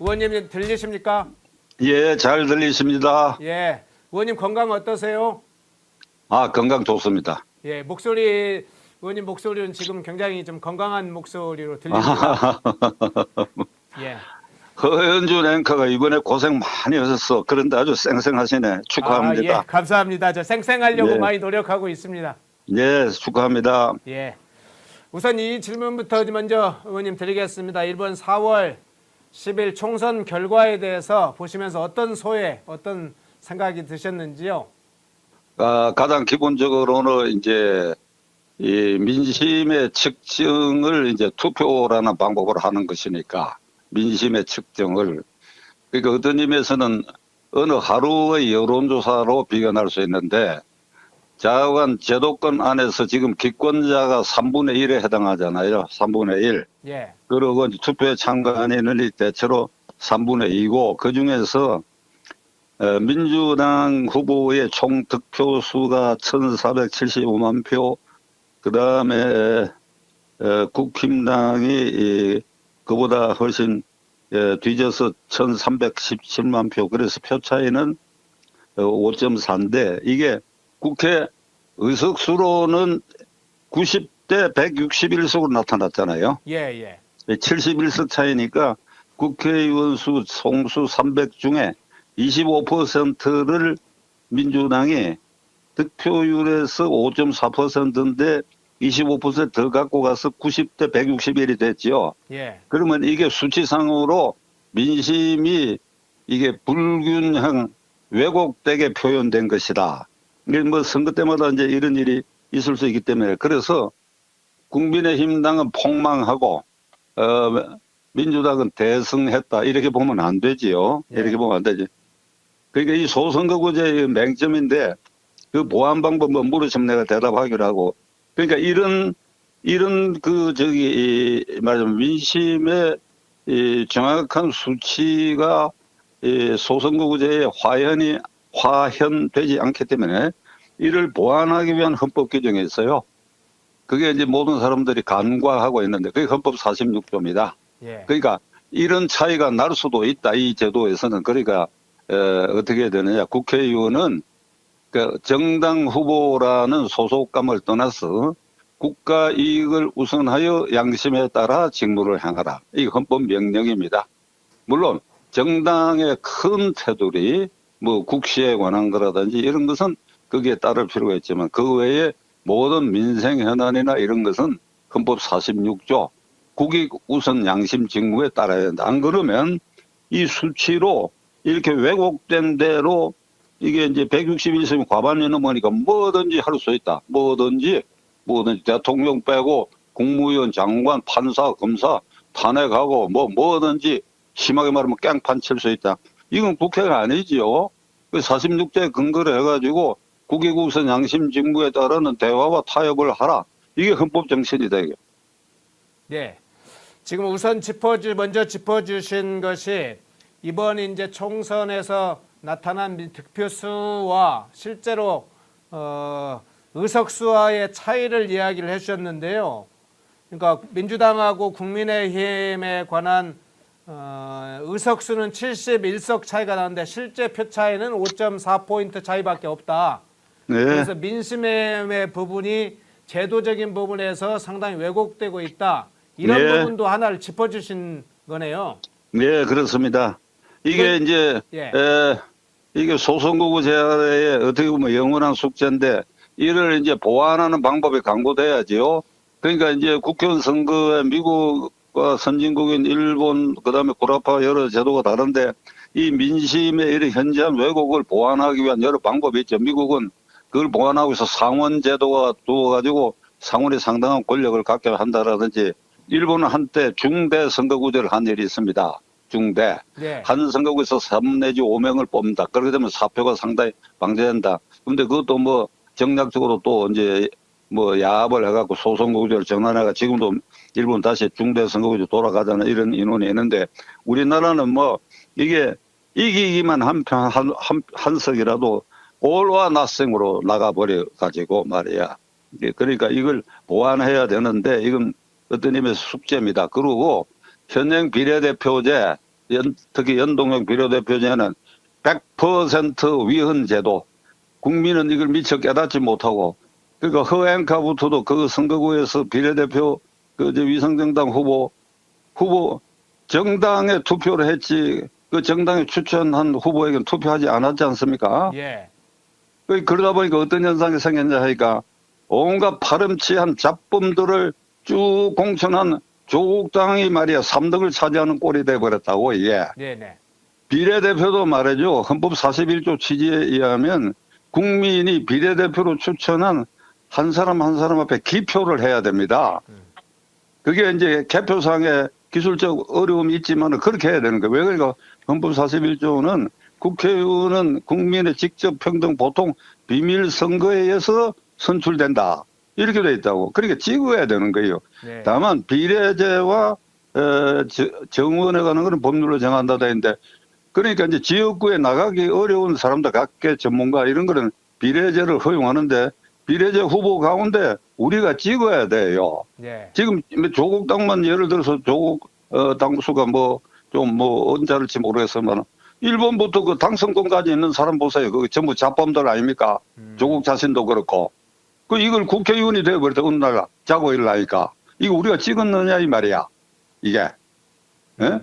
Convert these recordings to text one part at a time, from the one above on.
의원님 들리십니까? 예, 잘 들리십니다. 예. 의원님 건강 어떠세요? 아, 건강 좋습니다. 예, 의원님 목소리는 지금 굉장히 좀 건강한 목소리로 들립니다. 예. 허현준 앵커가 이번에 고생 많이 하셨어. 그런데 아주 쌩쌩하시네. 축하합니다. 예, 감사합니다. 저 쌩쌩하려고 예. 많이 노력하고 있습니다. 예, 축하합니다. 예. 우선 이 질문부터 먼저 의원님 드리겠습니다. 이번 4월 10일 총선 결과에 대해서 보시면서 어떤 생각이 드셨는지요? 가장 기본적으로는 이제 이 민심의 측정을 이제 투표라는 방법으로 하는 것이니까 민심의 측정을 그러니까 어떤 의미에서는 어느 하루의 여론조사로 비견할 수 있는데 좌우간 제도권 안에서 지금 기권자가 3분의 1에 해당하잖아요. 3분의 1. 예. 그리고 투표에 참가한 인원이 대체로 3분의 2고 그중에서 민주당 후보의 총 득표수가 1475만 표, 그 다음에 국힘당이 그보다 훨씬 뒤져서 1317만 표, 그래서 표 차이는 5.4인데 이게 국회 의석수로는 90대 161석으로 나타났잖아요. 예. 71석 차이니까 국회의원 수 총수 300 중에 25%를 민주당이 득표율에서 5.4%인데 25%더 갖고 가서 90대 161이 됐죠. 예. 그러면 이게 수치상으로 민심이 이게 불균형 왜곡되게 표현된 것이다. 이게 뭐 선거 때마다 이제 이런 일이 있을 수 있기 때문에 그래서 국민의힘당은 폭망하고 민주당은 대승했다 이렇게 보면 안 되지요. 예. 이렇게 보면 안 되지. 그러니까 이 소선거구제의 맹점인데 그 보완 방법은 물으시면 내가 대답하기로 하고 그러니까 이런 말하자면 민심의 이 정확한 수치가 이 소선거구제에 화현되지 않기 때문에 이를 보완하기 위한 헌법 규정이 있어요. 그게 이제 모든 사람들이 간과하고 있는데 그게 헌법 46조입니다. 예. 그러니까 이런 차이가 날 수도 있다. 이 제도에서는. 그러니까 어떻게 해야 되느냐. 국회의원은 그 정당 후보라는 소속감을 떠나서 국가 이익을 우선하여 양심에 따라 직무를 행하라. 이게 헌법 명령입니다. 물론 정당의 큰 테두리 뭐 국시에 관한 거라든지 이런 것은 거기에 따를 필요가 있지만 그 외에 모든 민생 현안이나 이런 것은 헌법 46조 국익 우선 양심 직무에 따라야 된다. 안 그러면 이 수치로 이렇게 왜곡된 대로 이게 이제 161석이 과반이 넘으니까 뭐든지 할 수 있다. 뭐든지 대통령 빼고 국무위원, 장관, 판사, 검사 탄핵하고 뭐든지 심하게 말하면 깽판 칠 수 있다. 이건 국회가 아니지요. 46조에 근거를 해가지고 국익 우선 양심 직무에 따르는 대화와 타협을 하라. 이게 헌법 정신이다. 이게. 예. 지금 우선 먼저 짚어주신 것이 이번 이제 총선에서 나타난 득표수와 실제로 의석수와의 차이를 이야기를 해주셨는데요. 그러니까 민주당하고 국민의힘에 관한 의석수는 71석 차이가 나는데 실제 표 차이는 5.4포인트 차이밖에 없다. 네. 그래서 민심의 부분이 제도적인 부분에서 상당히 왜곡되고 있다. 이런 네. 부분도 하나를 짚어주신 거네요. 네, 그렇습니다. 이게 이제 예. 이게 소선거구제의 어떻게 보면 영원한 숙제인데 이를 이제 보완하는 방법이 강구돼야지요. 그러니까 이제 국회의원 선거에 미국과 선진국인 일본 그다음에 구라파 여러 제도가 다른데 이 민심의 이런 현저한 왜곡을 보완하기 위한 여러 방법이 있죠. 미국은 그걸 보완하고 있어 상원 제도가 두어가지고 상원이 상당한 권력을 갖게 한다라든지 일본은 한때 중대 선거구제를 한 일이 있습니다. 중대. 네. 한 선거구에서 3 내지 5명을 뽑는다. 그렇게 되면 사표가 상당히 방대된다. 근데 그것도 뭐 정략적으로 또 이제 뭐 야합을 해갖고 소선거구제를 정한해가 지금도 일본 다시 중대 선거구제 돌아가자는 이런 인원이 있는데 우리나라는 뭐 이게 이기기만 한 석이라도 올와 낫생으로 나가버려 가지고 말이야. 그러니까 이걸 보완해야 되는데 이건 어떤 의미에서 숙제입니다. 그리고 현행 비례대표제 특히 연동형 비례대표제는 100% 위헌 제도. 국민은 이걸 미처 깨닫지 못하고, 그러니까 허앵카부터도 그 선거구에서 비례대표 위성정당 후보 정당에 투표를 했지 그 정당에 추천한 후보에게는 투표하지 않았지 않습니까? 예. 그러다 보니까 어떤 현상이 생겼냐 하니까 온갖 파렴치한 잡범들을 쭉 공천한 조국 당이 말이야 3등을 차지하는 꼴이 돼버렸다고. 이게 네네. 비례대표도 말이죠. 헌법 41조 취지에 의하면 국민이 비례대표로 추천한 한 사람 한 사람 앞에 기표를 해야 됩니다. 그게 이제 개표상에 기술적 어려움이 있지만 그렇게 해야 되는 거예요. 왜 그러니까 헌법 41조는 국회의원은 국민의 직접 평등 보통 비밀 선거에 의해서 선출된다. 이렇게 돼 있다고. 그러니까 찍어야 되는 거예요. 네. 다만 비례제와 정원에 가는 것은 법률로 정한다 돼 있는데 그러니까 이제 지역구에 나가기 어려운 사람들 각계 전문가 이런 거는 비례제를 허용하는데 비례제 후보 가운데 우리가 찍어야 돼요. 네. 지금 조국 당만 예를 들어서 조국 당수가 좀 언짢을지 모르겠지만 1번부터 그 당선권까지 있는 사람 보세요. 그 전부 잡범들 아닙니까? 조국 자신도 그렇고. 이걸 국회의원이 되어버렸다. 어느 날 자고 일어나니까. 이거 우리가 찍었느냐 이 말이야. 이게. 예?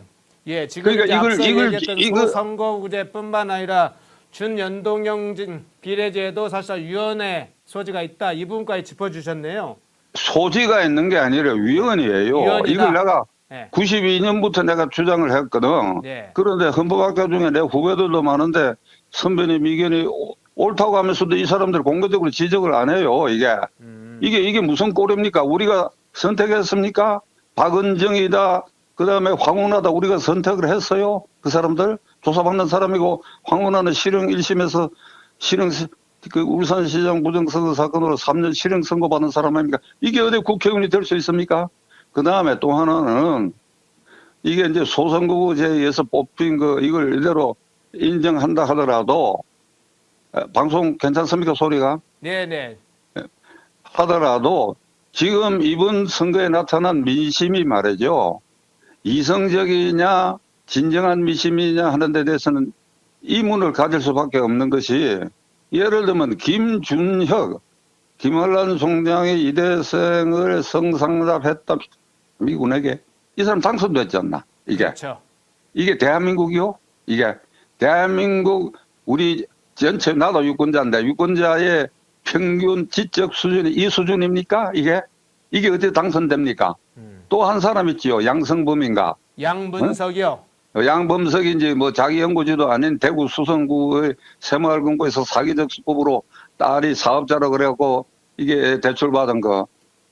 예, 지금 그러니까 앞서 얘기했던 이거 소선거구제뿐만 아니라 준연동형 비례제도 사실 위헌의 소지가 있다. 이 부분까지 짚어주셨네요. 소지가 있는 게 아니라 위헌이에요. 위헌이다. 이걸 내가 네. 92년부터 내가 주장을 했거든. 네. 그런데 헌법학자 중에 내 후배들도 많은데 선배님 의견이 옳다고 하면서도 이 사람들 공개적으로 지적을 안 해요. 이게 무슨 꼴입니까? 우리가 선택했습니까? 박은정이다. 그다음에 황운하다 우리가 선택을 했어요. 그 사람들 조사받는 사람이고 황운하는 실형 1심에서 실형 그 울산시장 부정선거 사건으로 3년 실형 선고 받은 사람 아닙니까? 이게 어디 국회의원이 될 수 있습니까? 그 다음에 또 하나는 이게 이제 소선거구제에 의해서 뽑힌 이걸 이대로 인정한다 하더라도 방송 괜찮습니까 소리가? 네네. 하더라도 지금 이번 선거에 나타난 민심이 말이죠. 이성적이냐 진정한 민심이냐 하는 데 대해서는 의문을 가질 수밖에 없는 것이 예를 들면 김준혁 김한란 총장이 이대생을 성상납했다 미군에게 이 사람 당선됐지 않나 그렇죠. 이게 대한민국이요? 이게 대한민국 우리 전체 나도 유권자인데 유권자의 평균 지적 수준이 이 수준입니까? 이게 어떻게 당선됩니까? 또 한 사람 있지요. 양성범인가? 양문석이요. 양범석이 이제 자기 연구지도 아닌 대구 수성구의 새마을금고에서 사기적 수법으로 딸이 사업자라 그래갖고 이게 대출받은 거.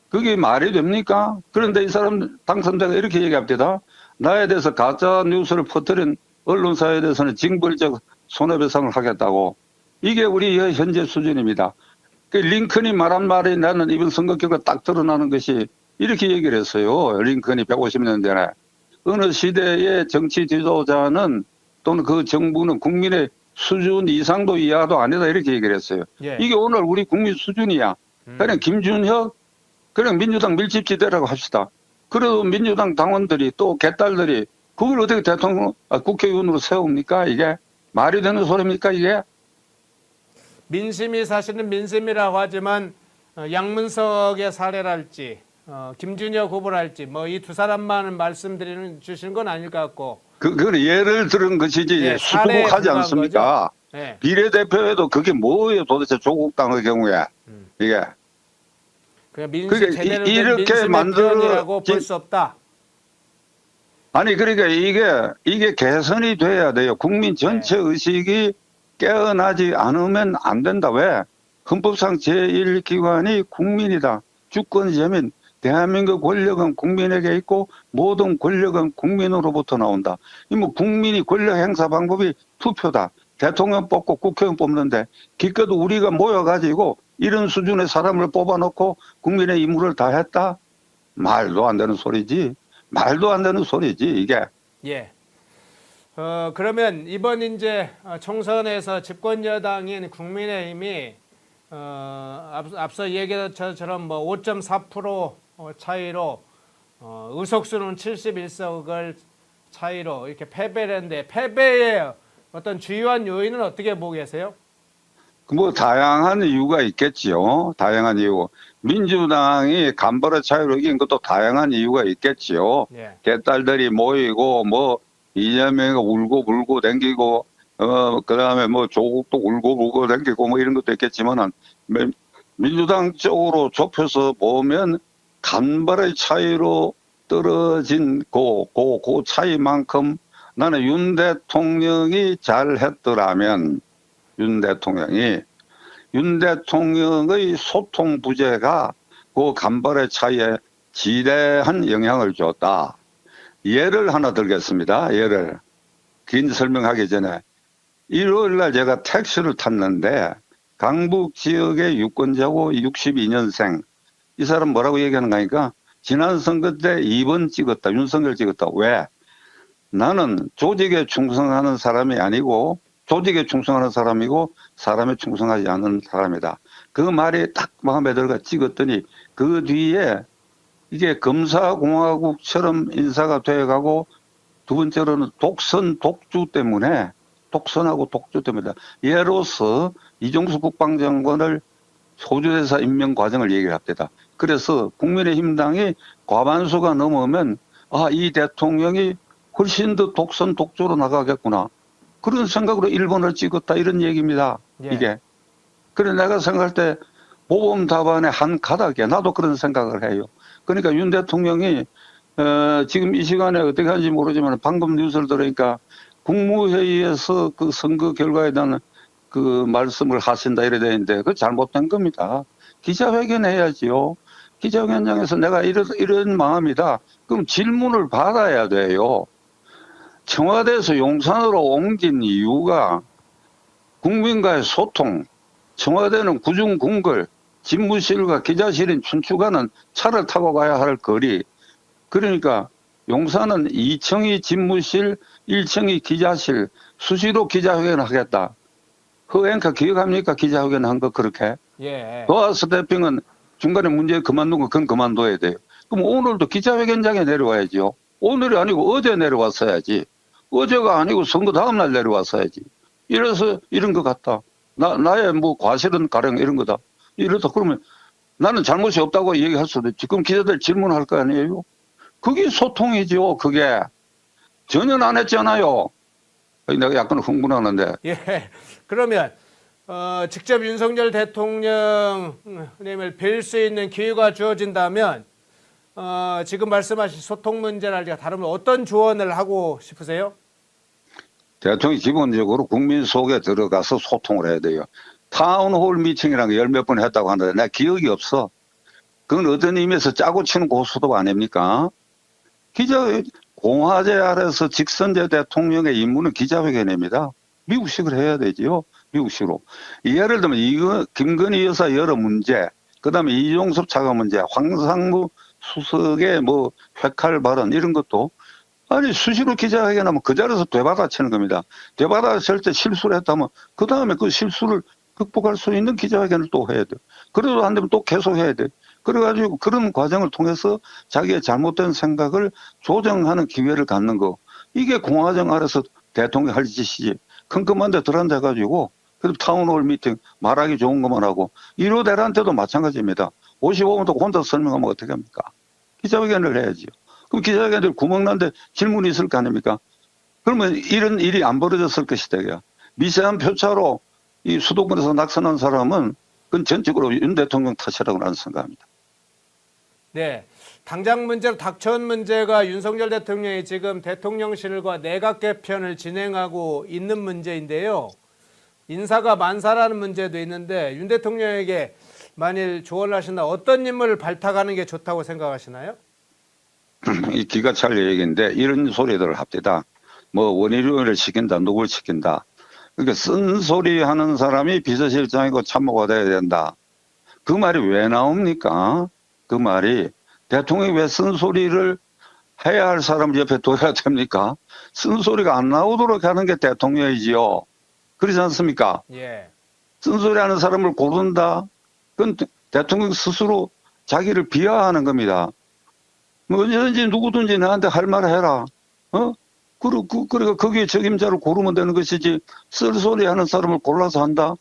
그게 말이 됩니까? 그런데 이 사람 당선자가 이렇게 얘기합니다. 나에 대해서 가짜 뉴스를 퍼뜨린 언론사에 대해서는 징벌적 손해배상을 하겠다고. 이게 우리 현재 수준입니다. 링컨이 말한 말이 나는 이번 선거 결과 딱 드러나는 것이 이렇게 얘기를 했어요. 링컨이 150년대에. 어느 시대의 정치 지도자는 또는 그 정부는 국민의 수준 이상도 이하도 아니다 이렇게 얘기를 했어요. 예. 이게 오늘 우리 국민 수준이야. 그냥 김준혁 그냥 민주당 밀집지대라고 합시다. 그래도 민주당 당원들이 또 개딸들이 그걸 어떻게 국회의원으로 세웁니까? 이게 말이 되는 소리입니까? 이게? 민심이 사실은 민심이라고 하지만 양문석의 사례랄지 김준혁 후보랄지 이 두 사람만 주시는 건 아닐 것 같고. 그건 예를 들은 것이지 네, 수두룩하지 않습니까? 네. 비례대표에도 그게 뭐예요 도대체 조국 당의 경우에 이게. 그냥 민심 그러니까 제대로 된 이렇게 민심의 표현이라고 볼 수 없다. 아니 그러니까 이게 개선이 돼야 돼요. 국민 전체 의식이 깨어나지 않으면 안 된다. 왜? 헌법상 제1기관이 국민이다. 주권자면 대한민국 권력은 국민에게 있고 모든 권력은 국민으로부터 나온다. 국민이 권력 행사 방법이 투표다. 대통령 뽑고 국회의원 뽑는데 기껏 우리가 모여가지고 이런 수준의 사람을 뽑아놓고 국민의 임무를 다 했다? 말도 안 되는 소리지. 말도 안 되는 소리지 이게. 예. 그러면 이번 이제 총선에서 집권 여당인 국민의힘이 앞서 얘기한 것처럼 5.4% 차이로 의석수는 71석을 차이로 이렇게 패배를 했는데 패배의 어떤 주요한 요인은 어떻게 보고 계세요? 뭐 다양한 이유가 있겠지요. 다양한 이유. 민주당이 간발의 차이로 이긴 것도 다양한 이유가 있겠지요. 예. 개딸들이 모이고 뭐 이재명이 울고 불고 댕기고 그다음에 뭐 조국도 울고 불고 댕기고 뭐 이런 것도 있겠지만은 민주당 쪽으로 좁혀서 보면 간발의 차이로 떨어진 그 차이만큼 나는 윤 대통령이 잘했더라면 윤 대통령의 소통 부재가 그 간발의 차이에 지대한 영향을 줬다. 예를 하나 들겠습니다. 예를 긴 설명하기 전에 일요일 날 제가 택시를 탔는데 강북 지역의 유권자고 62년생 이 사람 뭐라고 얘기하는가 하니까 지난 선거 때 2번 찍었다. 윤석열 찍었다. 왜? 나는 조직에 충성하는 사람이 아니고 조직에 충성하는 사람이고 사람에 충성하지 않는 사람이다. 그 말이 딱 마음에 들어가 찍었더니 그 뒤에 이게 검사공화국처럼 인사가 되어가고 두 번째로는 독주 때문에 독선하고 독주 때문에 예로서 이종수 국방장관을 호주대사 임명 과정을 얘기를 합니다. 그래서 국민의힘당이 과반수가 넘으면 이 대통령이 훨씬 더 독선 독주로 나가겠구나. 그런 생각으로 1번을 찍었다 이런 얘기입니다. 예. 이게. 그래 내가 생각할 때 모범 답안의 한 가닥이야. 나도 그런 생각을 해요. 그러니까 윤 대통령이 지금 이 시간에 어떻게 하는지 모르지만 방금 뉴스를 들으니까 국무회의에서 그 선거 결과에 대한 그 말씀을 하신다 이래 되는데 그 잘못된 겁니다. 기자회견 해야지요. 기자회견 현장에서 내가 이런 마음이다. 그럼 질문을 받아야 돼요. 청와대에서 용산으로 옮긴 이유가 국민과의 소통, 청와대는 구중궁궐, 집무실과 기자실인 춘추관은 차를 타고 가야 할 거리. 그러니까 용산은 2층이 집무실, 1층이 기자실, 수시로 기자회견을 하겠다. 그 앵커 기억합니까? 기자회견 한 거 그렇게. 예. 도어 스태핑은 중간에 문제 그만둔 거 그건 그만둬야 돼요. 그럼 오늘도 기자회견장에 내려와야죠. 오늘이 아니고 어제 내려왔어야지. 어제가 아니고 선거 다음날 내려왔어야지. 이래서 이런 것 같다. 나의 뭐 과실은 가령 이런 거다. 이러다 그러면 나는 잘못이 없다고 얘기할 수도 있지. 그럼 기자들 질문할 거 아니에요? 그게 소통이죠. 그게. 전혀 안 했잖아요. 내가 약간 흥분하는데. 예. 그러면 직접 윤석열 대통령님을 뵐 수 있는 기회가 주어진다면 지금 말씀하신 소통 문제랄지 다르면 어떤 조언을 하고 싶으세요? 대통령이 기본적으로 국민 속에 들어가서 소통을 해야 돼요. 타운홀 미팅이라는 거 열 몇 번 했다고 하는데 내 기억이 없어. 그건 어떤 의미에서 짜고 치는 고수도 아닙니까? 공화제 아래서 직선제 대통령의 임무는 기자회견입니다. 미국식으로 해야 되지요. 미국식으로. 예를 들면 김건희 여사 여러 문제, 그다음에 이종섭 차관 문제, 황상무 수석의 뭐 회칼 발언 이런 것도 아니 수시로 기자회견하면 그 자리에서 되받아치는 겁니다. 되받아칠 때 실수를 했다면 그 다음에 그 실수를 극복할 수 있는 기자회견을 또 해야 돼요. 그래도 안 되면 또 계속 해야 돼요. 그래가지고 그런 과정을 통해서 자기의 잘못된 생각을 조정하는 기회를 갖는 거. 이게 공화정 아래서 대통령이 할 짓이지. 컴컴한 데 들어앉아가지고 그래도 타운홀 미팅 말하기 좋은 것만 하고 1호대란때도 마찬가지입니다. 55분 동안 혼자 설명하면 어떻게 합니까? 기자회견을 해야지요. 그럼 기자회견들 구멍난데 질문이 있을 거 아닙니까? 그러면 이런 일이 안 벌어졌을 것이다. 미세한 표차로 이 수도권에서 낙선한 사람은 그건 전적으로 윤 대통령 탓이라고 나는 생각합니다. 네. 당장 문제로 닥쳐온 문제가 윤석열 대통령이 지금 대통령실과 내각 개편을 진행하고 있는 문제인데요. 인사가 만사라는 문제도 있는데 윤 대통령에게 만일 조언을 하신다 어떤 인물을 발탁하는 게 좋다고 생각하시나요? 이 기가 찰 얘기인데 이런 소리들을 합니다. 뭐 원희룡을 시킨다, 누굴 시킨다. 그러니까 쓴소리 하는 사람이 비서실장이고 참모가 돼야 된다. 그 말이 왜 나옵니까? 그 말이 대통령이 왜 쓴소리를 해야 할 사람 옆에 둬야 됩니까? 쓴소리가 안 나오도록 하는 게 대통령이지요. 그렇지 않습니까? 예. 쓴소리 하는 사람을 고른다? 그건 대통령 스스로 자기를 비하하는 겁니다. 뭐 언제든지 누구든지 나한테 할 말을 해라. 그러니까 거기에 책임자를 고르면 되는 것이지, 쓸소리 하는 사람을 골라서 한다?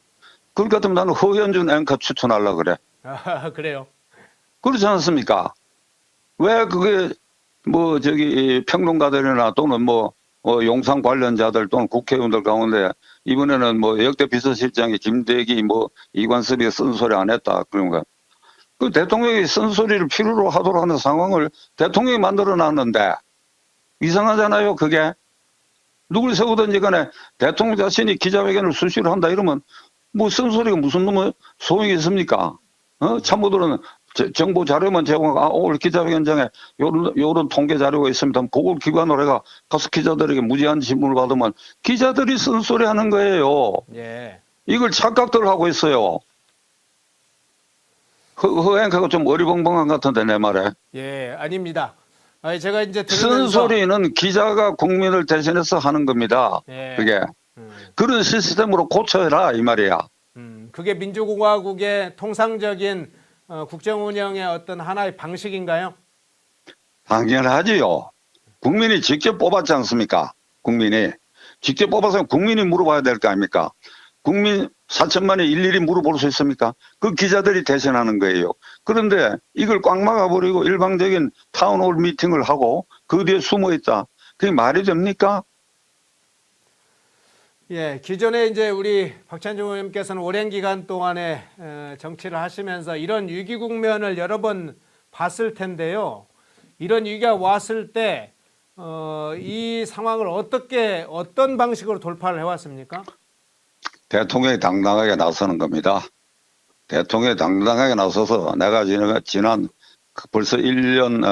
그럴 것 같으면 나는 허현준 앵커 추천하려고 그래. 아, 그래요. 그렇지 않습니까? 왜 그게 뭐 저기 평론가들이나 또는 뭐 용산 관련자들 또는 국회의원들 가운데 이번에는 뭐 역대 비서실장이 김대기 뭐 이관섭이 쓴소리 안 했다 그런가. 그 대통령이 쓴소리를 필요로 하도록 하는 상황을 대통령이 만들어 놨는데 이상하잖아요. 그게 누굴 세우든지 간에 대통령 자신이 기자회견을 수시로 한다 이러면 뭐 쓴소리가 무슨 놈의 소용이 있습니까? 참모들은 정보 자료만 제공하고, 오늘 기자회견장에 요런 통계 자료가 있습니다. 그걸 기관으로 해가 가서 기자들에게 무제한 질문을 받으면 기자들이 쓴소리 하는 거예요. 예. 이걸 착각들 하고 있어요. 허앵커가 좀 어리벙벙한 것 같은데, 내 말에. 예, 아닙니다. 아니, 제가 이제 들으면서 쓴소리는 기자가 국민을 대신해서 하는 겁니다. 예. 그게. 그런 시스템으로 고쳐라, 이 말이야. 그게 민주공화국의 통상적인 국정 운영의 어떤 하나의 방식인가요? 당연하지요. 국민이 직접 뽑았지 않습니까? 국민이. 직접 뽑아서 국민이 물어봐야 될 거 아닙니까? 국민 4천만에 일일이 물어볼 수 있습니까? 그 기자들이 대신하는 거예요. 그런데 이걸 꽉 막아버리고 일방적인 타운홀 미팅을 하고 그 뒤에 숨어 있다. 그게 말이 됩니까? 예, 기존에 이제 우리 박찬종 의원님께서는 오랜 기간 동안에 정치를 하시면서 이런 위기 국면을 여러 번 봤을 텐데요. 이런 위기가 왔을 때 이 상황을 어떤 방식으로 돌파를 해왔습니까? 대통령이 당당하게 나서는 겁니다. 대통령이 당당하게 나서서 내가 지난 벌써 1년,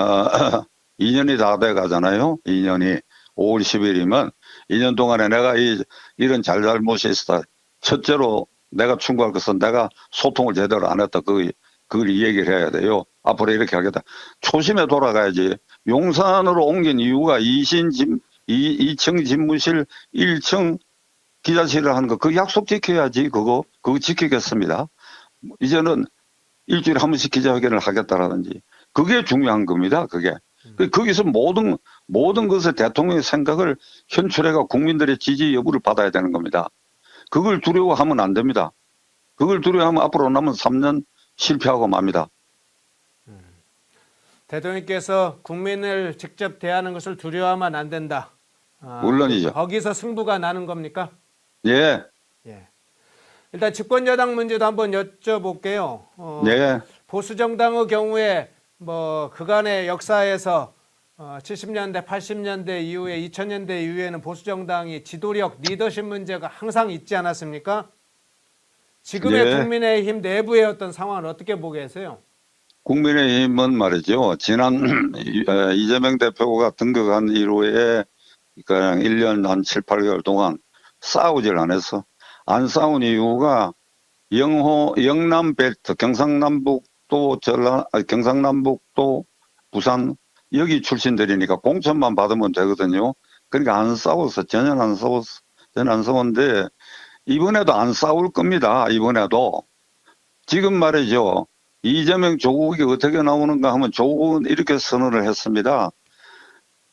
2년이 다 돼 가잖아요. 2년이 5월 10일이면 2년 동안에 내가 이런 잘잘못이 있었다. 첫째로 내가 충고할 것은 내가 소통을 제대로 안 했다. 그걸 이 얘기를 해야 돼요. 앞으로 이렇게 하겠다. 초심에 돌아가야지. 용산으로 옮긴 이유가 2층 집무실 1층 기자실을 하는 거, 그 약속 지켜야지. 그거 지키겠습니다. 이제는 일주일에 한 번씩 기자회견을 하겠다라든지. 그게 중요한 겁니다. 그게. 거기서 모든 것에 대통령의 생각을 현출해가 국민들의 지지 여부를 받아야 되는 겁니다. 그걸 두려워하면 안 됩니다. 그걸 두려워하면 앞으로 남은 3년 실패하고 맙니다. 대통령께서 국민을 직접 대하는 것을 두려워하면 안 된다. 물론이죠. 거기서 승부가 나는 겁니까? 예. 예. 일단 집권여당 문제도 한번 여쭤볼게요. 예. 보수정당의 경우에 뭐 그간의 역사에서 70년대, 80년대 이후에 2000년대 이후에는 보수정당이 지도력, 리더십 문제가 항상 있지 않았습니까? 지금의 예. 국민의힘 내부의 어떤 상황을 어떻게 보고 계세요? 국민의힘은 말이죠. 지난 이재명 대표가 등극한 이후에 그냥 1년 한 7, 8개월 동안 싸우질 않았어. 안 싸운 이유가 영남 벨트, 경상남북도, 부산 여기 출신들이니까 공천만 받으면 되거든요. 그러니까 안 싸웠어. 전혀 안 싸웠는데 이번에도 안 싸울 겁니다. 이번에도. 지금 말이죠. 이재명 조국이 어떻게 나오는가 하면 조국은 이렇게 선언을 했습니다.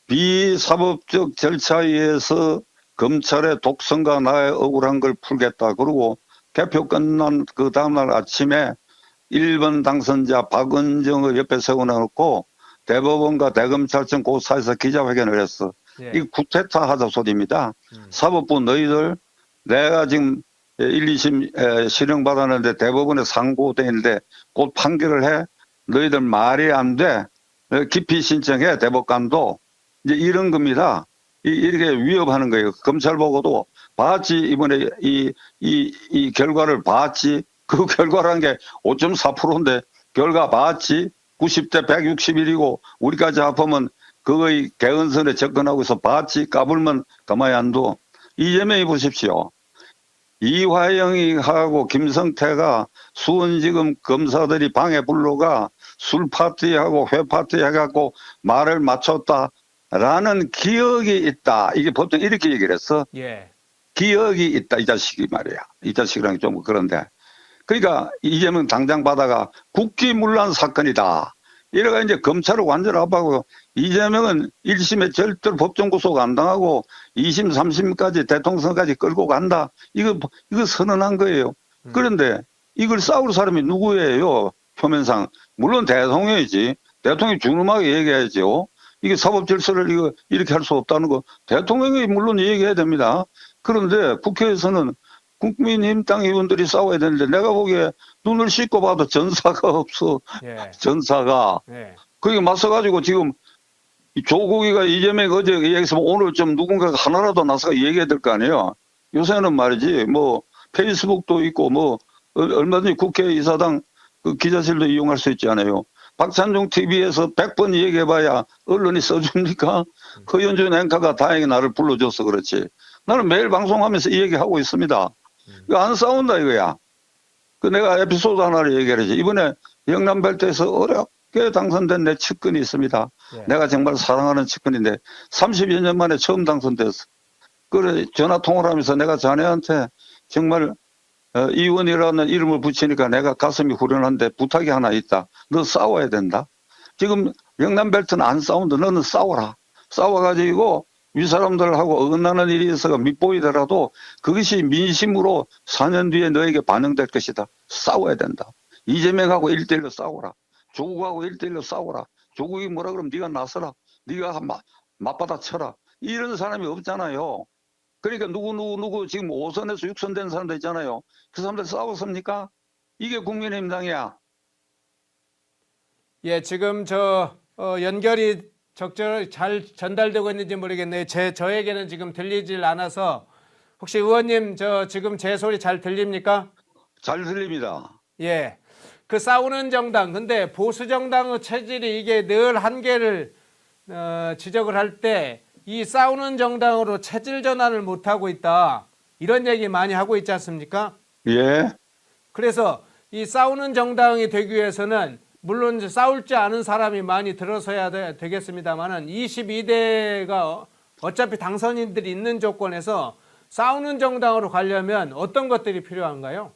비사법적 절차에 의해서 검찰의 독선과 나의 억울한 걸 풀겠다. 그리고 개표 끝난 그 다음날 아침에 1번 당선자 박은정을 옆에 세워놓고 대법원과 대검찰청 그 사이에서 기자회견을 했어. 예. 이 쿠데타 하자 소리입니다. 사법부 너희들 내가 지금 1, 2심 실형 받았는데 대법원에 상고돼 있는데 곧 판결을 해. 너희들 말이 안 돼. 기피 신청해. 대법관도. 이제 이런 겁니다. 이렇게 위협하는 거예요. 검찰 보고도 봤지. 이번에 이 결과를 봤지. 그 결과라는 게 5.4%인데 결과 봤지. 90대 161이고 우리까지 합하면 그거의 개헌선에 접근하고 있어. 봤지. 까불면 가만히 안 둬. 이재명이 보십시오. 이화영이하고 김성태가 수원지검 검사들이 방에 불러가 술 파티하고 회 파티 해갖고 말을 맞췄다라는 기억이 있다. 이게 보통 이렇게 얘기를 했어. 예. 기억이 있다. 이 자식이 말이야. 이 자식이랑 좀 그런데. 그러니까 이재명 당장 받아가 국기문란 사건이다. 이래가 이제 검찰을 완전 압박하고 이재명은 1심에 절대로 법정 구속 안 당하고 2심, 3심까지 대통령까지 끌고 간다. 이거 선언한 거예요. 그런데 이걸 싸울 사람이 누구예요? 표면상. 물론 대통령이지. 대통령이 준엄하게 얘기해야죠. 이게 사법 질서를 이렇게 할 수 없다는 거 대통령이 물론 얘기해야 됩니다. 그런데 국회에서는 국민힘당 의원들이 싸워야 되는데 내가 보기에 눈을 씻고 봐도 전사가 없어. 예. 전사가. 예. 그게 맞서가지고 지금 조국이가 이재명 어제 얘기했으면 오늘 좀 누군가가 하나라도 나서가 얘기해야 될 거 아니에요. 요새는 말이지 뭐 페이스북도 있고 뭐 얼마든지 국회의사당 그 기자실도 이용할 수 있잖아요. 박찬종 TV에서 100번 얘기해봐야 언론이 써줍니까? 허연준 앵커가 다행히 나를 불러줘서 그렇지. 나는 매일 방송하면서 이 얘기하고 있습니다. 이거 안 싸운다 이거야. 그 내가 에피소드 하나를 얘기하지. 이번에 영남벨트에서 어렵게 당선된 내 측근이 있습니다. 예. 내가 정말 사랑하는 측근인데 30여 년 만에 처음 당선됐어. 그래 전화 통화를 하면서 내가 자네한테 정말 이원이라는 이름을 붙이니까 내가 가슴이 후련한데 부탁이 하나 있다. 너 싸워야 된다. 지금 영남벨트는 안 싸운다. 너는 싸워라. 싸워가지고 위 사람들하고 어긋나는 일이 있어가 밉보이더라도 그것이 민심으로 4년 뒤에 너에게 반영될 것이다. 싸워야 된다. 이재명하고 1대1로 싸워라. 조국하고 1대1로 싸워라. 조국이 뭐라 그러면 네가 나서라. 네가 맞받아 쳐라. 이런 사람이 없잖아요. 그러니까 누구 지금 5선에서 6선 된 사람들 있잖아요. 그 사람들 싸웠습니까? 이게 국민의힘당이야. 예, 지금 연결이 적절 잘 전달되고 있는지 모르겠네요. 저에게는 지금 들리질 않아서 혹시 의원님 지금 제 소리 잘 들립니까? 잘 들립니다. 예. 그 싸우는 정당, 근데 보수 정당의 체질이 이게 늘 한계를 지적을 할 때 이 싸우는 정당으로 체질 전환을 못 하고 있다. 이런 얘기 많이 하고 있지 않습니까? 예. 그래서 이 싸우는 정당이 되기 위해서는 물론 이제 싸울 줄 아는 사람이 많이 들어서야 되겠습니다만은 22대가 어차피 당선인들이 있는 조건에서 싸우는 정당으로 가려면 어떤 것들이 필요한가요?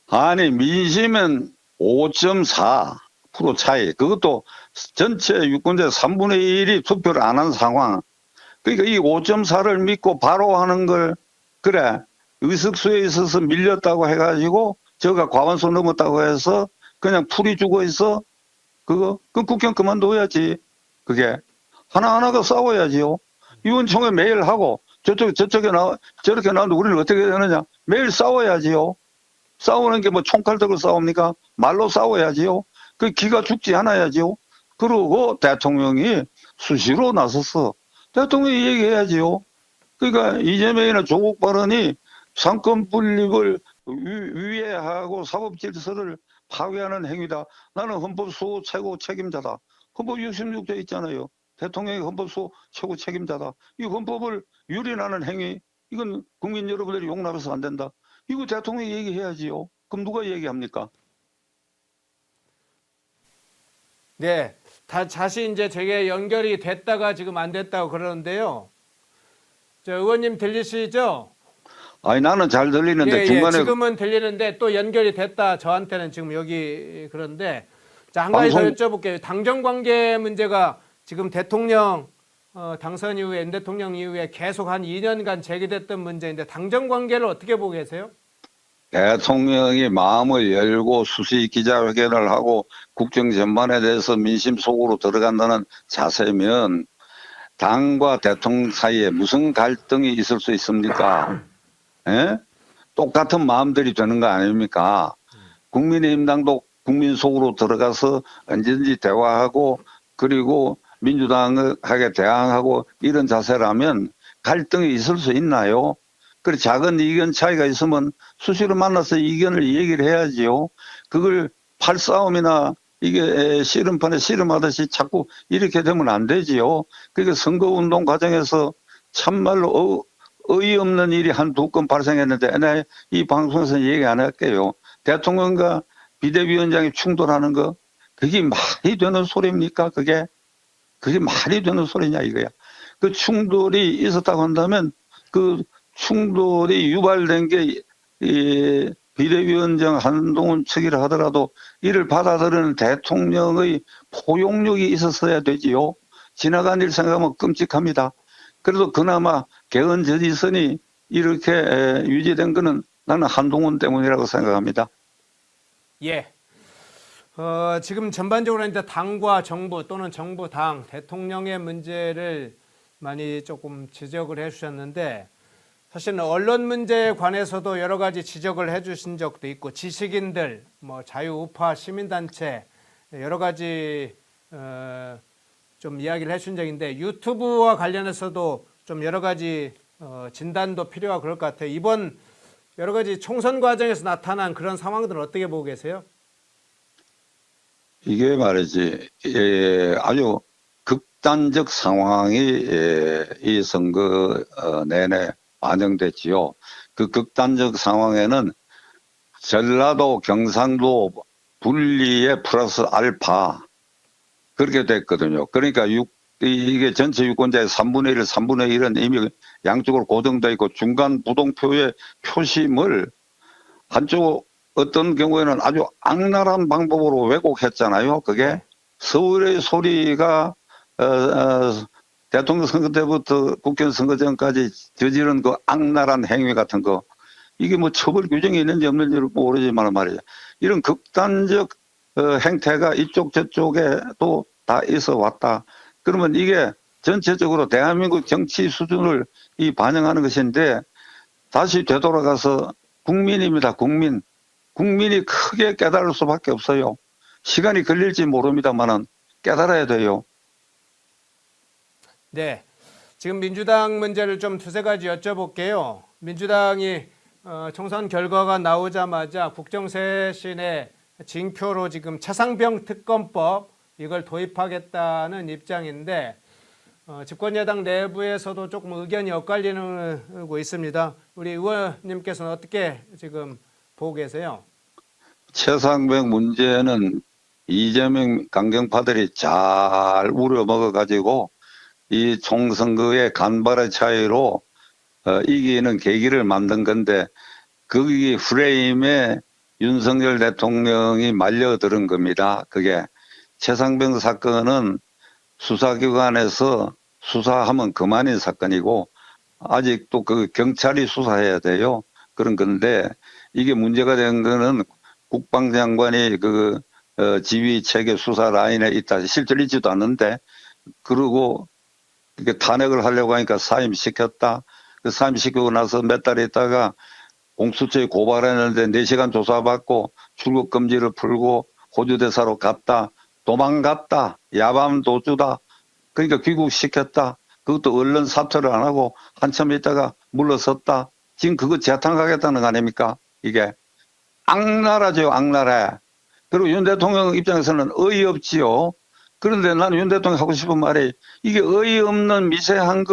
아니 민심은 5.4% 차이. 그것도 전체 유권자 3분의 1이 투표를 안 한 상황. 그러니까 이 5.4를 믿고 바로 하는 걸 그래 의석수에 있어서 밀렸다고 해가지고 저가 과반수 넘었다고 해서 그냥 풀이 죽어 있어. 그 국경 그만둬야지. 그게 하나하나가 싸워야지요. 의원총회 매일 하고 저쪽에 저렇게 나오는데 우리는 어떻게 되느냐. 매일 싸워야지요. 싸우는 게 뭐 총칼 들고 싸웁니까? 말로 싸워야지요. 그 기가 죽지 않아야지요. 그러고 대통령이 수시로 나섰어. 대통령이 얘기해야지요. 그러니까 이재명이나 조국 발언이 상권 분립을 위해하고 사법 질서를 파괴하는 행위다. 나는 헌법수호 최고 책임자다. 헌법 66조 있잖아요. 대통령이 헌법수호 최고 책임자다. 이 헌법을 유린하는 행위, 이건 국민 여러분들이 용납해서 안 된다. 이거 대통령이 얘기해야지요. 그럼 누가 얘기합니까? 네. 다시 이제 저게 연결이 됐다가 지금 안 됐다고 그러는데요. 의원님 들리시죠? 아니 나는 잘 들리는데 예, 중간에 지금은 들리는데 또 연결이 됐다. 저한테는 지금 여기 그런데 자, 한 가지 더 여쭤볼게요. 당정 관계 문제가 지금 대통령 당선 이후에 엔 대통령 이후에 계속 한 2년간 제기됐던 문제인데 당정 관계를 어떻게 보고 계세요? 대통령이 마음을 열고 수시 기자회견을 하고 국정 전반에 대해서 민심 속으로 들어간다는 자세면 당과 대통령 사이에 무슨 갈등이 있을 수 있습니까? 예? 똑같은 마음들이 되는 거 아닙니까? 국민의힘당도 국민 속으로 들어가서 언제든지 대화하고 그리고 민주당에게 대항하고 이런 자세라면 갈등이 있을 수 있나요? 그래 작은 의견 차이가 있으면 수시로 만나서 의견을 얘기를 해야지요. 그걸 팔싸움이나 이게 씨름판에 씨름하듯이 자꾸 이렇게 되면 안 되지요. 그러니까 선거운동 과정에서 참말로 어이없는 일이 한두 건 발생했는데 내가 이 방송에서 얘기 안 할게요. 대통령과 비대위원장이 충돌하는 거 그게 말이 되는 소리입니까? 그게 말이 되는 소리냐 이거야. 그 충돌이 있었다고 한다면 그 충돌이 유발된 게 비대위원장 한동훈 측이라 하더라도 이를 받아들이는 대통령의 포용력이 있었어야 되지요. 지나간 일 생각하면 끔찍합니다. 그래도 그나마 개헌 저지선이 이렇게 유지된 것은 나는 한동훈 때문이라고 생각합니다. 예. 지금 전반적으로 이제 당과 정부 또는 정부 당 대통령의 문제를 많이 조금 지적을 해주셨는데 사실은 언론 문제에 관해서도 여러 가지 지적을 해주신 적도 있고 지식인들, 뭐 자유우파 시민단체 여러 가지 좀 이야기를 해준 적인데 유튜브와 관련해서도 좀 여러 가지 진단도 필요하고 그럴 것 같아요. 이번 여러 가지 총선 과정에서 나타난 그런 상황들은 어떻게 보고 계세요? 이게 말이지, 아주 극단적 상황이 이 선거 내내 반영됐지요. 그 극단적 상황에는 전라도, 경상도 분리에 플러스 알파 그렇게 됐거든요. 그러니까 이게 전체 유권자의 3분의 1, 3분의 1은 이미 양쪽으로 고정되어 있고 중간 부동표의 표심을 한쪽 어떤 경우에는 아주 악랄한 방법으로 왜곡했잖아요. 그게 서울의 소리가 대통령 선거 때부터 국회의원 선거 전까지 저지른 그 악랄한 행위 같은 거 이게 뭐 처벌 규정이 있는지 없는지 모르지만 말이죠. 이런 극단적 행태가 이쪽 저쪽에도 다 있어 왔다. 그러면 이게 전체적으로 대한민국 정치 수준을 반영하는 것인데 다시 되돌아가서 국민입니다. 국민이 크게 깨달을 수밖에 없어요. 시간이 걸릴지 모릅니다만은 깨달아야 돼요. 네. 지금 민주당 문제를 좀 두세 가지 여쭤볼게요. 민주당이 총선 결과가 나오자마자 국정쇄신의 징표로 지금 차상병 특검법 이걸 도입하겠다는 입장인데 집권여당 내부에서도 조금 의견이 엇갈리고 있습니다. 우리 의원님께서는 어떻게 지금 보고 계세요? 최상병 문제는 이재명 강경파들이 잘 우려먹어가지고 이 총선거의 간발의 차이로 이기는 계기를 만든 건데 거기 프레임에 윤석열 대통령이 말려들은 겁니다. 그게 최상병 사건은 수사기관에서 수사하면 그만인 사건이고 아직도 그 경찰이 수사해야 돼요. 그런 건데 이게 문제가 된 거는 국방장관이 그 지휘 체계 수사 라인에 있다. 실제로 있지도 않는데 그러고 이렇게 탄핵을 하려고 하니까 사임시켰다. 그 사임시키고 나서 몇 달 있다가 공수처에 고발했는데 4시간 조사받고 출국 금지를 풀고 호주대사로 갔다. 도망갔다. 야밤 도주다. 그러니까 귀국시켰다. 그것도 언론 사퇴를 안 하고 한참 있다가 물러섰다. 지금 그거 재탕하겠다는 거 아닙니까? 이게 악랄하죠. 악랄해. 그리고 윤 대통령 입장에서는 어이없지요. 그런데 나는 윤 대통령 하고 싶은 말이 이게 어이없는 미세한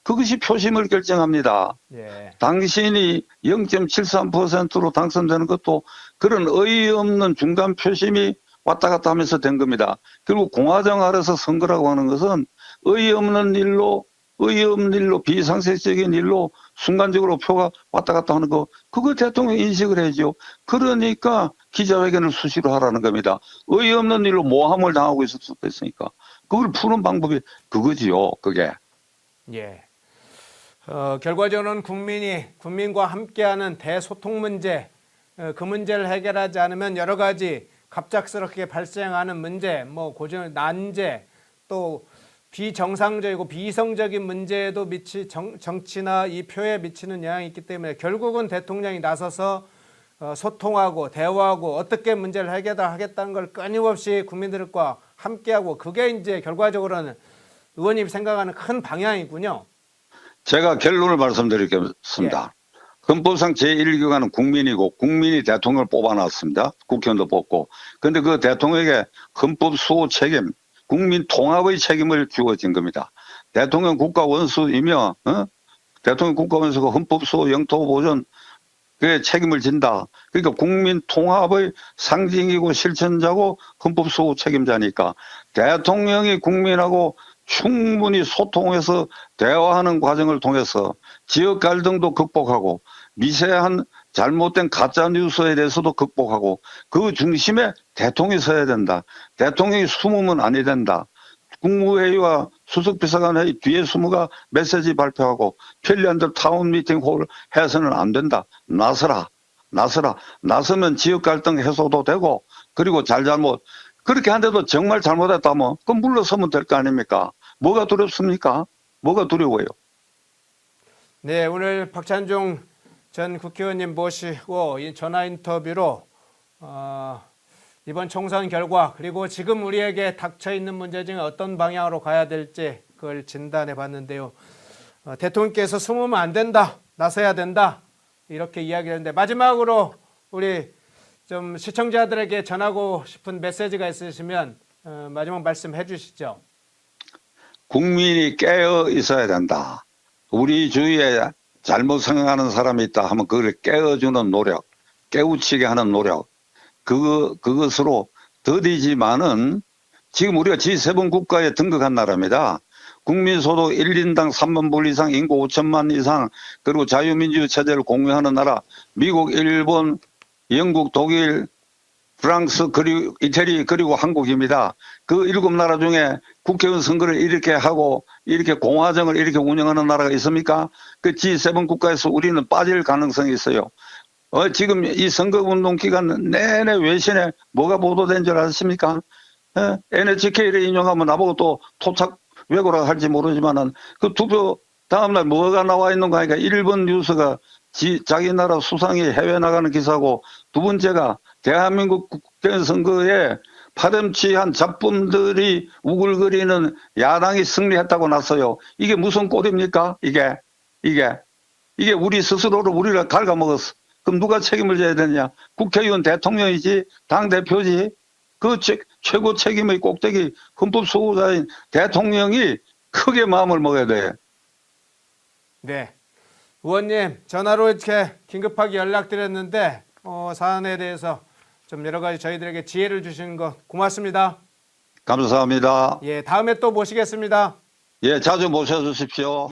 그것이 표심을 결정합니다. 예. 당신이 0.73%로 당선되는 것도 그런 어이없는 중간 표심이 왔다 갔다 하면서 된 겁니다. 그리고 공화정 아래서 선거라고 하는 것은 어이없는 일로 비상식적인 일로 순간적으로 표가 왔다 갔다 하는 거 그거 대통령 인식을 해야죠. 그러니까 기자회견을 수시로 하라는 겁니다. 어이없는 일로 모함을 당하고 있을 수도 있으니까 그걸 푸는 방법이 그거지요. 그게. 예. 결과적으로는 국민과 함께하는 대소통 문제, 그 문제를 해결하지 않으면 여러 가지 갑작스럽게 발생하는 문제, 뭐 고정 난제, 또 비정상적이고 비이성적인 문제에도 정치나 이 표에 미치는 영향이 있기 때문에 결국은 대통령이 나서서 소통하고 대화하고 어떻게 문제를 해결하겠다는 걸 끊임없이 국민들과 함께하고 그게 이제 결과적으로는 의원님이 생각하는 큰 방향이군요. 제가 결론을 말씀드리겠습니다. 헌법상 제1기관은 국민이고 국민이 대통령을 뽑아놨습니다. 국회의원도 뽑고. 그런데 그 대통령에게 헌법 수호 책임, 국민 통합의 책임을 주어진 겁니다. 대통령 국가 원수이며 대통령 국가 원수가 헌법 수호 영토 보존 그에 책임을 진다. 그러니까 국민 통합의 상징이고 실천자고 헌법 수호 책임자니까 대통령이 국민하고 충분히 소통해서 대화하는 과정을 통해서 지역 갈등도 극복하고 미세한 잘못된 가짜 뉴스에 대해서도 극복하고 그 중심에 대통령이 서야 된다. 대통령이 숨으면 아니 된다. 국무회의와 수석비서관회의 뒤에 숨어가 메시지 발표하고 편리한 대로 타운 미팅홀 해서는 안 된다. 나서라. 나서면 지역 갈등 해소도 되고 그리고 잘못 그렇게 한데도 정말 잘못했다면 그럼 물러서면 될 거 아닙니까? 뭐가 두렵습니까? 뭐가 두려워요? 네, 오늘 박찬종 전 국회의원님 모시고 이 전화 인터뷰로 이번 총선 결과 그리고 지금 우리에게 닥쳐 있는 문제 중에 어떤 방향으로 가야 될지 그걸 진단해 봤는데요. 대통령께서 숨으면 안 된다, 나서야 된다 이렇게 이야기했는데 마지막으로 우리 좀 시청자들에게 전하고 싶은 메시지가 있으시면 마지막 말씀해 주시죠. 국민이 깨어 있어야 된다. 우리 주위에 잘못 생각하는 사람이 있다 하면 그걸 깨어주는 노력, 깨우치게 하는 노력, 그것으로 더디지만은 지금 우리가 G7 국가에 등극한 나라입니다. 국민소득 1인당 3만 불 이상, 인구 5천만 이상, 그리고 자유민주 체제를 공유하는 나라, 미국, 일본, 영국, 독일, 프랑스, 그리고 이태리, 그리고 한국입니다. 그 7나라 중에 국회의원 선거를 이렇게 하고 이렇게 공화정을 이렇게 운영하는 나라가 있습니까? 그 G7 국가에서 우리는 빠질 가능성이 있어요. 지금 이 선거운동 기간 내내 외신에 뭐가 보도된 줄 아십니까? NHK를 인용하면 나보고 또 토착 왜고라 할지 모르지만은 그 투표 다음날 뭐가 나와 있는가 하니까 1번 뉴스가 자기 나라 수상이 해외 나가는 기사고 두 번째가 대한민국 국회의원 선거에 파렴치한 잡범들이 우글거리는 야당이 승리했다고 났어요. 이게 무슨 꼴입니까? 이게 우리 스스로를 우리를 갉아먹었어. 그럼 누가 책임을 져야 되느냐? 국회의원 대통령이지 당대표지. 그 최고 책임의 꼭대기 헌법 수호자인 대통령이 크게 마음을 먹어야 돼. 네, 의원님 전화로 이렇게 긴급하게 연락드렸는데 사안에 대해서 좀 여러 가지 저희들에게 지혜를 주시는 거 고맙습니다. 감사합니다. 예, 다음에 또 모시겠습니다. 예, 자주 모셔주십시오.